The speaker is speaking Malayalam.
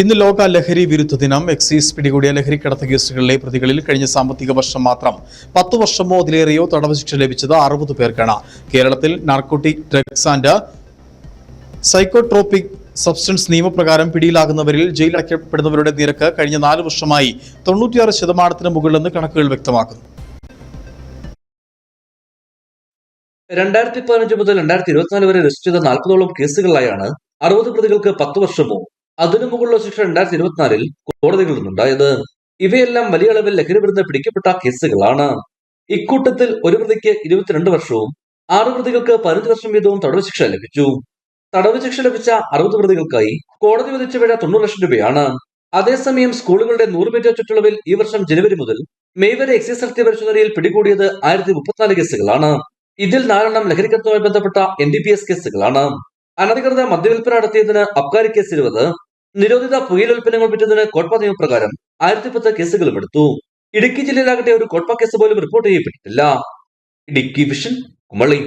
ഇന്ന് ലോക ലഹരി വിരുദ്ധ ദിനം. എക്സൈസ് പിടികൂടിയ ലഹരിക്കടത്ത് കേസുകളിലെ പ്രതികളിൽ കഴിഞ്ഞ സാമ്പത്തിക വർഷം മാത്രം 10 വർഷമോ അതിലേറെയോ തടവ് ശിക്ഷ ലഭിച്ചത് 60 പേർക്കാണ്. കേരളത്തിൽ narcotic drugs and psychotropic substance നിയമപ്രകാരം പിടിയിലാകുന്നവരിൽ ജയിലടയ്ക്കപ്പെടുന്നവരുടെ നിരക്ക് കഴിഞ്ഞ 4 വർഷമായി 96% മുകളിലെന്ന് കണക്കുകൾ വ്യക്തമാക്കുന്നു. 2015 മുതൽ 2024 വരെ രജിസ്റ്റർ ചെയ്ത 40ഓളം കേസുകളിലായാണ് 60 പ്രതികൾക്ക് 10 വർഷമോ അതിനു മുകളിലുള്ള ശിക്ഷ 2024-ൽ കോടതികളിൽ നിന്നുണ്ടായത്. ഇവയെല്ലാം വലിയ അളവിൽ ലഹരി മരുന്ന് പിടിക്കപ്പെട്ട കേസുകളാണ്. ഇക്കൂട്ടത്തിൽ ഒരു പ്രതിക്ക് 22 വർഷവും 6 പ്രതികൾക്ക് 15 വർഷം വീതവും തടവ് ശിക്ഷ ലഭിച്ചു. തടവ് ശിക്ഷ ലഭിച്ച 60 പ്രതികൾക്കായി കോടതി വിധിച്ച പിഴ 90 ലക്ഷം രൂപയാണ്. അതേസമയം സ്കൂളുകളുടെ 100 മീറ്റർ ചുറ്റളവിൽ ഈ വർഷം ജനുവരി മുതൽ മെയ് വരെ എക്സൈസ് നടത്തിയ പരിശോധനയിൽ പിടികൂടിയത് 1034 കേസുകളാണ്. ഇതിൽ 4 ലഹരിക്കടത്തുമായി ബന്ധപ്പെട്ട NDPS കേസുകളാണ്. അനധികൃത മദ്യവിൽപ്പന നടത്തിയതിന് അബ്കാരി കേസ് 20, നിരോധിത പുകയില ഉൽപ്പന്നങ്ങൾ വിറ്റതിന് കോട്പ നിയമപ്രകാരം 1010 കേസുകളും എടുത്തു. ഇടുക്കി ജില്ലയിലാകട്ടെ ഒരു കോട്പ കേസ് പോലും റിപ്പോർട്ട് ചെയ്യപ്പെട്ടിട്ടില്ല. ഇടുക്കി വിഷൻ, കുമളി.